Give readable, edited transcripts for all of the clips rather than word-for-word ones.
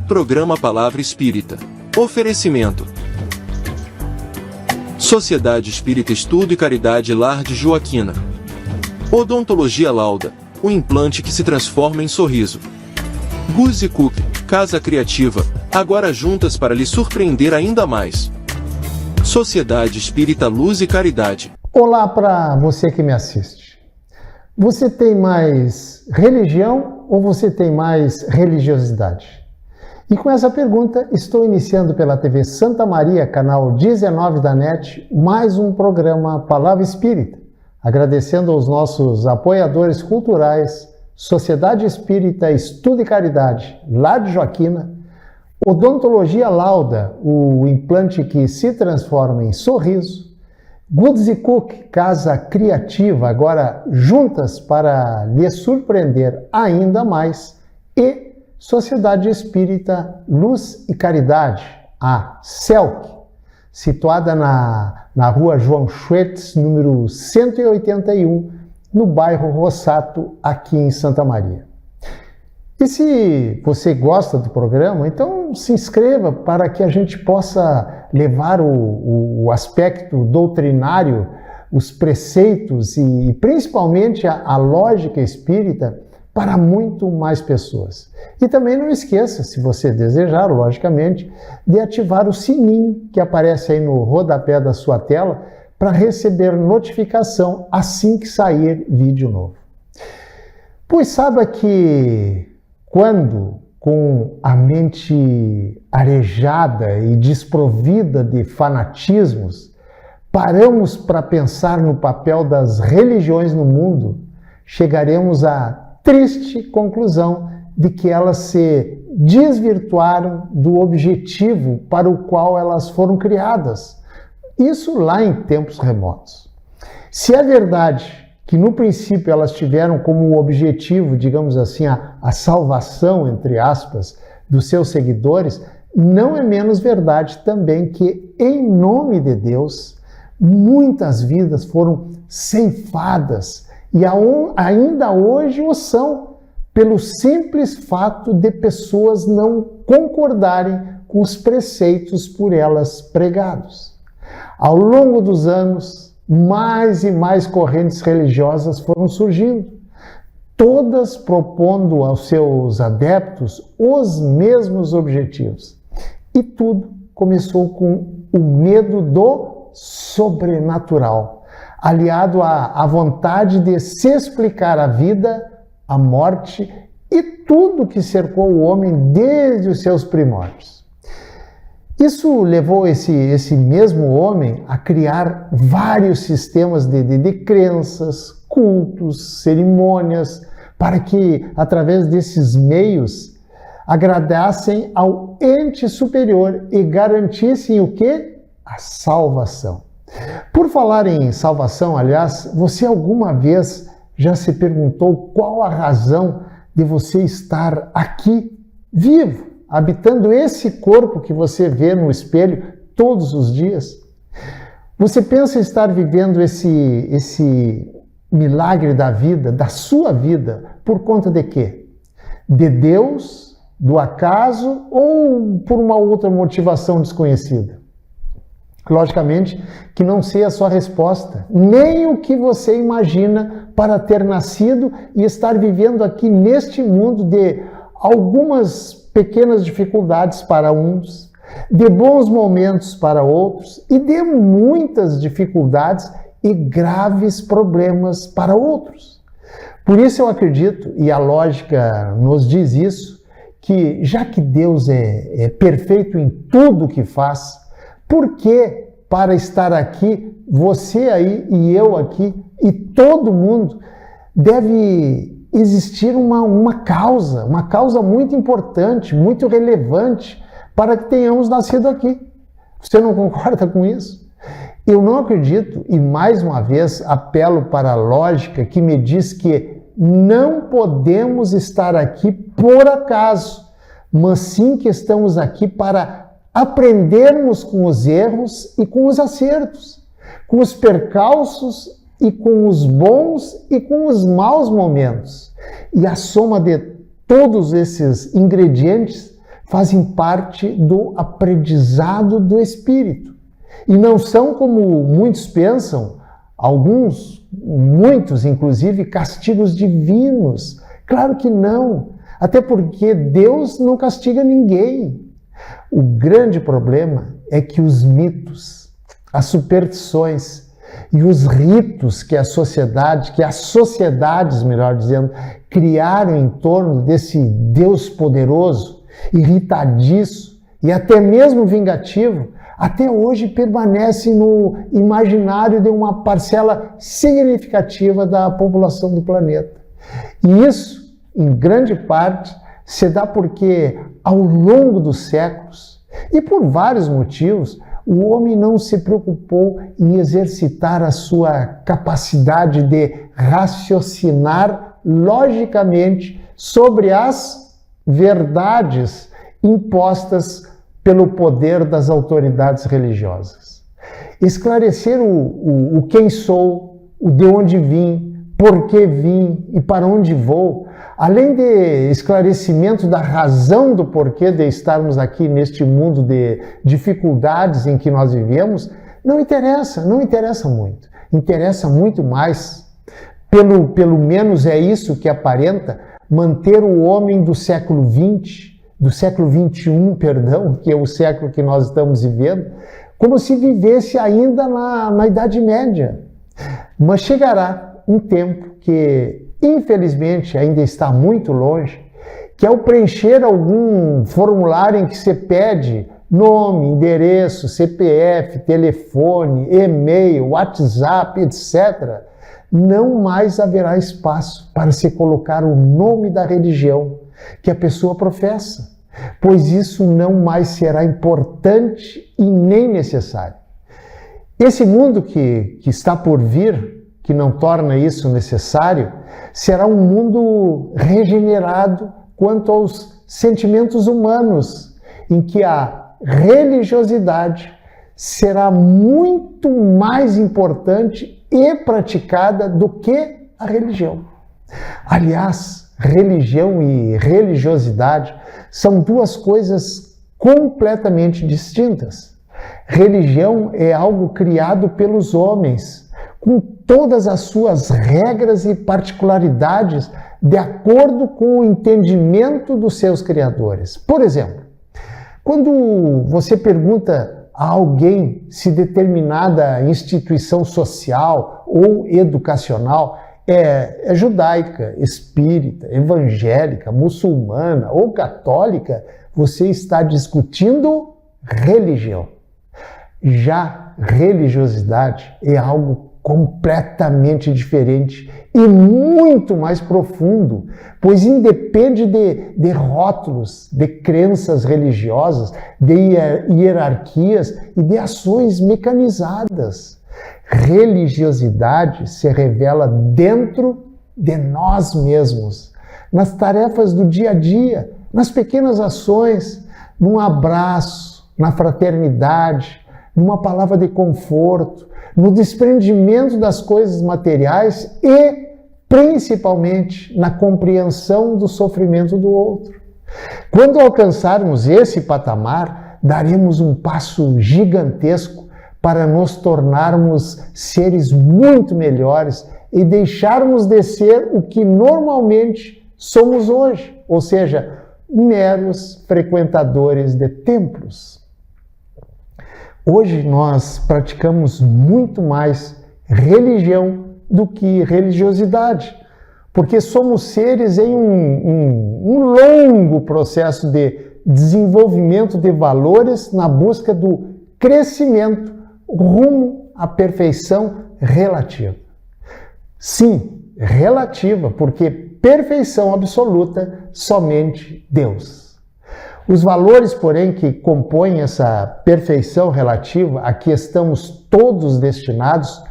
Programa Palavra Espírita. Oferecimento: Sociedade Espírita Estudo e Caridade Lar de Joaquina. Odontologia Lauda, o implante que se transforma em sorriso. Guzzi Cook, Casa Criativa, agora juntas para lhe surpreender ainda mais. Sociedade Espírita Luz e Caridade. Olá para você que me assiste. Você tem mais religião ou você tem mais religiosidade? E com essa pergunta, estou iniciando pela TV Santa Maria, canal 19 da NET, mais um programa Palavra Espírita, agradecendo aos nossos apoiadores culturais, Sociedade Espírita Estudo e Caridade, Lar de Joaquina, Odontologia Lauda, o implante que se transforma em sorriso, Guzzi Cook, Casa Criativa, agora juntas para lhe surpreender ainda mais, e Sociedade Espírita Luz e Caridade, a CELC, situada na rua João Schwetz, número 181, no bairro Rossato, aqui em Santa Maria. E se você gosta do programa, então se inscreva para que a gente possa levar o aspecto doutrinário, os preceitos e principalmente a lógica espírita para muito mais pessoas. E também não esqueça, se você desejar, logicamente, de ativar o sininho que aparece aí no rodapé da sua tela para receber notificação assim que sair vídeo novo. Pois saiba que quando, com a mente arejada e desprovida de fanatismos, paramos para pensar no papel das religiões no mundo, chegaremos à triste conclusão de que elas se desvirtuaram do objetivo para o qual elas foram criadas. Isso lá em tempos remotos. Se é verdade que no princípio elas tiveram como objetivo, digamos assim, a salvação, entre aspas, dos seus seguidores, não é menos verdade também que, em nome de Deus, muitas vidas foram ceifadas e ainda hoje o são, pelo simples fato de pessoas não concordarem com os preceitos por elas pregados. Ao longo dos anos, mais e mais correntes religiosas foram surgindo, todas propondo aos seus adeptos os mesmos objetivos. E tudo começou com o medo do sobrenatural, aliado à vontade de se explicar a vida, a morte e tudo que cercou o homem desde os seus primórdios. Isso levou esse mesmo homem a criar vários sistemas de crenças, cultos, cerimônias, para que, através desses meios, agradassem ao ente superior e garantissem o quê? A salvação. Por falar em salvação, aliás, você alguma vez já se perguntou qual a razão de você estar aqui, vivo, habitando esse corpo que você vê no espelho todos os dias? Você pensa estar vivendo esse milagre da vida, da sua vida, por conta de quê? De Deus, do acaso ou por uma outra motivação desconhecida? Logicamente que não sei a sua resposta, nem o que você imagina para ter nascido e estar vivendo aqui neste mundo de algumas pequenas dificuldades para uns, de bons momentos para outros e de muitas dificuldades e graves problemas para outros. Por isso eu acredito, e a lógica nos diz isso, que já que Deus é perfeito em tudo que faz, por que para estar aqui, você aí e eu aqui e todo mundo deve existir uma causa muito importante, muito relevante para que tenhamos nascido aqui? Você não concorda com isso? Eu não acredito e mais uma vez apelo para a lógica que me diz que não podemos estar aqui por acaso, mas sim que estamos aqui para aprendermos com os erros e com os acertos, com os percalços e com os bons e com os maus momentos. E a soma de todos esses ingredientes fazem parte do aprendizado do espírito. E não são, como muitos pensam, muitos inclusive, castigos divinos. Claro que não. Até porque Deus não castiga ninguém. O grande problema é que os mitos, as superstições e os ritos que as sociedades, melhor dizendo, criaram em torno desse Deus poderoso, irritadiço e até mesmo vingativo, até hoje permanece no imaginário de uma parcela significativa da população do planeta. E isso, em grande parte, se dá porque, ao longo dos séculos, e por vários motivos, o homem não se preocupou em exercitar a sua capacidade de raciocinar logicamente sobre as verdades impostas pelo poder das autoridades religiosas. Esclarecer o quem sou, o de onde vim, por que vim e para onde vou, além de esclarecimento da razão do porquê de estarmos aqui neste mundo de dificuldades em que nós vivemos, não interessa muito. Interessa muito mais, pelo menos é isso que aparenta, manter o homem do século XX, do século XXI, que é o século que nós estamos vivendo, como se vivesse ainda na Idade Média. Mas chegará um tempo que, infelizmente, ainda está muito longe, que ao preencher algum formulário em que você pede nome, endereço, CPF, telefone, e-mail, WhatsApp, etc., não mais haverá espaço para se colocar o nome da religião que a pessoa professa, pois isso não mais será importante e nem necessário. Esse mundo que está por vir, que não torna isso necessário, será um mundo regenerado quanto aos sentimentos humanos, em que a religiosidade será muito mais importante e praticada do que a religião. Aliás, religião e religiosidade são duas coisas completamente distintas. Religião é algo criado pelos homens, com todas as suas regras e particularidades, de acordo com o entendimento dos seus criadores. Por exemplo, quando você pergunta a alguém se determinada instituição social ou educacional é judaica, espírita, evangélica, muçulmana ou católica, você está discutindo religião. Já religiosidade é algo completamente diferente e muito mais profundo, pois independe de rótulos, de crenças religiosas, de hierarquias e de ações mecanizadas. Religiosidade se revela dentro de nós mesmos, nas tarefas do dia a dia, nas pequenas ações, num abraço, na fraternidade, numa palavra de conforto, no desprendimento das coisas materiais e, principalmente, na compreensão do sofrimento do outro. Quando alcançarmos esse patamar, daremos um passo gigantesco para nos tornarmos seres muito melhores e deixarmos de ser o que normalmente somos hoje, ou seja, meros frequentadores de templos. Hoje nós praticamos muito mais religião do que religiosidade, porque somos seres em um longo processo de desenvolvimento de valores na busca do crescimento rumo à perfeição relativa. Sim, relativa, porque perfeição absoluta somente Deus. Os valores, porém, que compõem essa perfeição relativa, a que estamos todos destinados,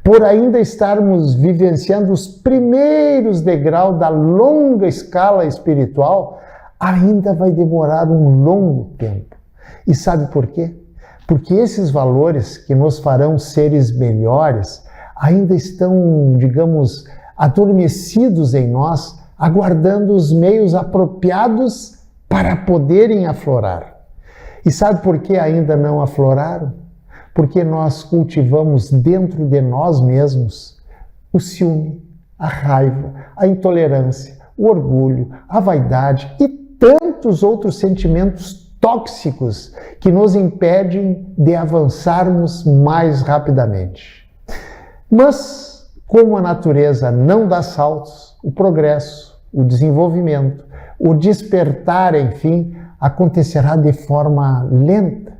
por ainda estarmos vivenciando os primeiros degraus da longa escala espiritual, ainda vai demorar um longo tempo. E sabe por quê? Porque esses valores que nos farão seres melhores ainda estão, digamos, adormecidos em nós, aguardando os meios apropriados para poderem aflorar. E sabe por que ainda não afloraram? Porque nós cultivamos dentro de nós mesmos o ciúme, a raiva, a intolerância, o orgulho, a vaidade e tantos outros sentimentos tóxicos que nos impedem de avançarmos mais rapidamente. Mas, como a natureza não dá saltos, o progresso, o desenvolvimento, o despertar, enfim, acontecerá de forma lenta.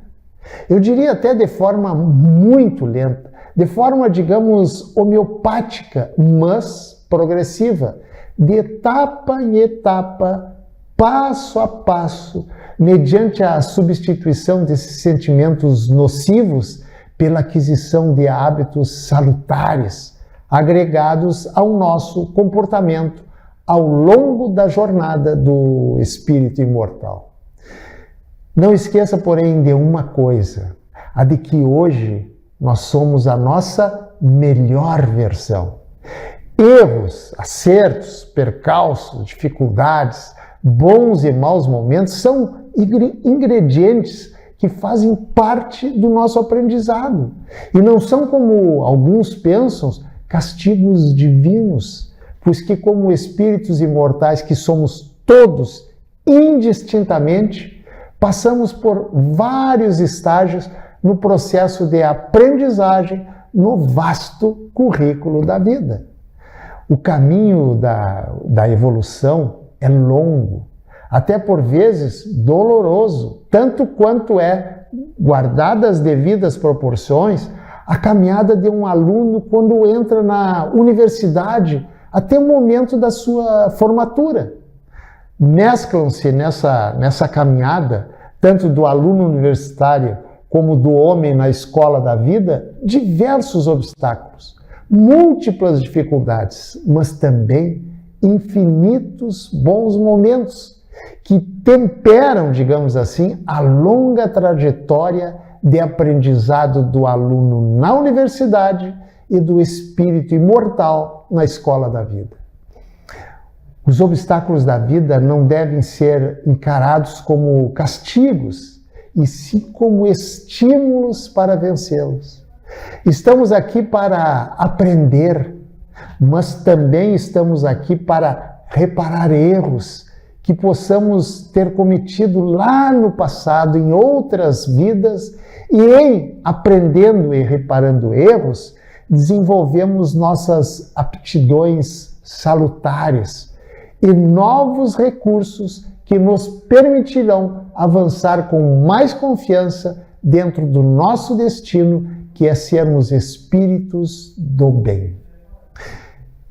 Eu diria até de forma muito lenta, de forma, digamos, homeopática, mas progressiva, de etapa em etapa, passo a passo, mediante a substituição desses sentimentos nocivos pela aquisição de hábitos salutares, agregados ao nosso comportamento ao longo da jornada do espírito imortal. Não esqueça, porém, de uma coisa, a de que hoje nós somos a nossa melhor versão. Erros, acertos, percalços, dificuldades, bons e maus momentos são ingredientes que fazem parte do nosso aprendizado e não são, como alguns pensam, castigos divinos, pois que como espíritos imortais que somos todos indistintamente, passamos por vários estágios no processo de aprendizagem no vasto currículo da vida. O caminho da evolução é longo, até por vezes doloroso, tanto quanto é, guardadas as devidas proporções, a caminhada de um aluno quando entra na universidade até o momento da sua formatura. Mesclam-se nessa caminhada, tanto do aluno universitário como do homem na escola da vida, diversos obstáculos, múltiplas dificuldades, mas também infinitos bons momentos que temperam, digamos assim, a longa trajetória de aprendizado do aluno na universidade e do espírito imortal na escola da vida. Os obstáculos da vida não devem ser encarados como castigos, e sim como estímulos para vencê-los. Estamos aqui para aprender, mas também estamos aqui para reparar erros que possamos ter cometido lá no passado, em outras vidas, e em aprendendo e reparando erros, desenvolvemos nossas aptidões salutares e novos recursos que nos permitirão avançar com mais confiança dentro do nosso destino, que é sermos espíritos do bem.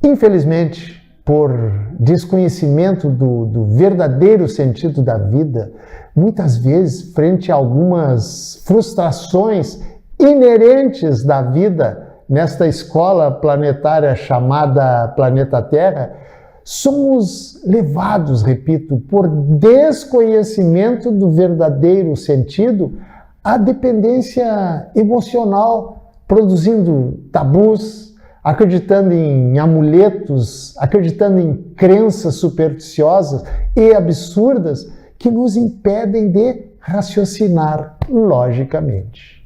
Infelizmente, por desconhecimento do verdadeiro sentido da vida, muitas vezes, frente a algumas frustrações inerentes da vida nesta escola planetária chamada Planeta Terra, somos levados, repito, por desconhecimento do verdadeiro sentido à dependência emocional, produzindo tabus, acreditando em amuletos, acreditando em crenças supersticiosas e absurdas que nos impedem de raciocinar logicamente.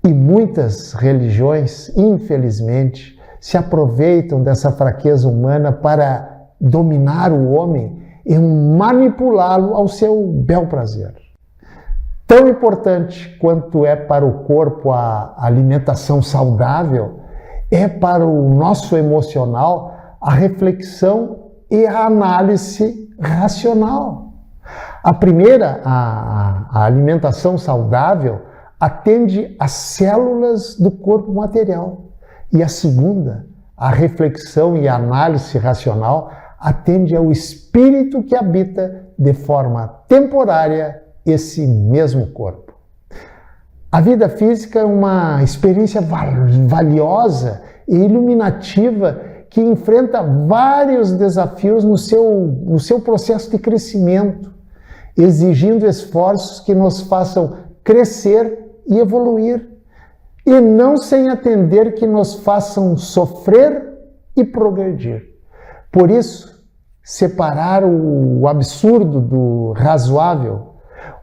E muitas religiões, infelizmente, se aproveitam dessa fraqueza humana para dominar o homem e manipulá-lo ao seu bel prazer. Tão importante quanto é para o corpo a alimentação saudável, é para o nosso emocional a reflexão e a análise racional. A primeira, a alimentação saudável, atende às células do corpo material. E a segunda, a reflexão e a análise racional, atende ao espírito que habita de forma temporária esse mesmo corpo. A vida física é uma experiência valiosa e iluminativa que enfrenta vários desafios no seu processo de crescimento, exigindo esforços que nos façam crescer e evoluir, e não sem atender que nos façam sofrer e progredir. Por isso, separar o absurdo do razoável,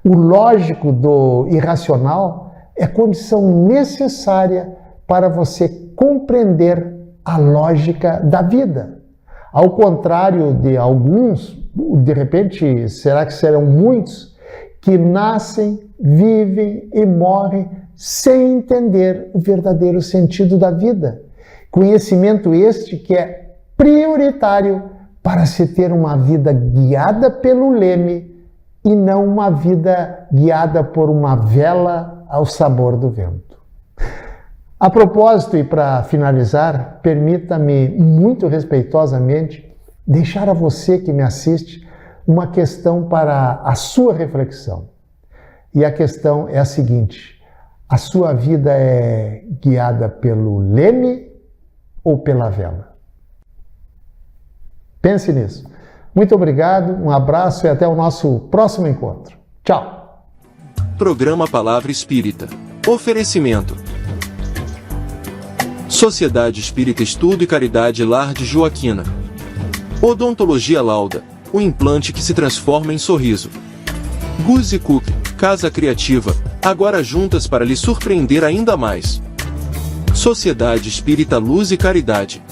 o lógico do irracional, é condição necessária para você compreender a lógica da vida. Ao contrário de alguns, de repente, será que serão muitos, que nascem, vivem e morrem sem entender o verdadeiro sentido da vida. Conhecimento este que é prioritário para se ter uma vida guiada pelo leme e não uma vida guiada por uma vela ao sabor do vento. A propósito, e para finalizar, permita-me muito respeitosamente deixar a você que me assiste uma questão para a sua reflexão. E a questão é a seguinte: a sua vida é guiada pelo leme ou pela vela? Pense nisso. Muito obrigado, um abraço e até o nosso próximo encontro. Tchau! Programa Palavra Espírita. Oferecimento: Sociedade Espírita Estudo e Caridade Lar de Joaquina. Odontologia Lauda, o implante que se transforma em sorriso. Guzi Cookie, Casa Criativa, agora juntas para lhe surpreender ainda mais. Sociedade Espírita Luz e Caridade.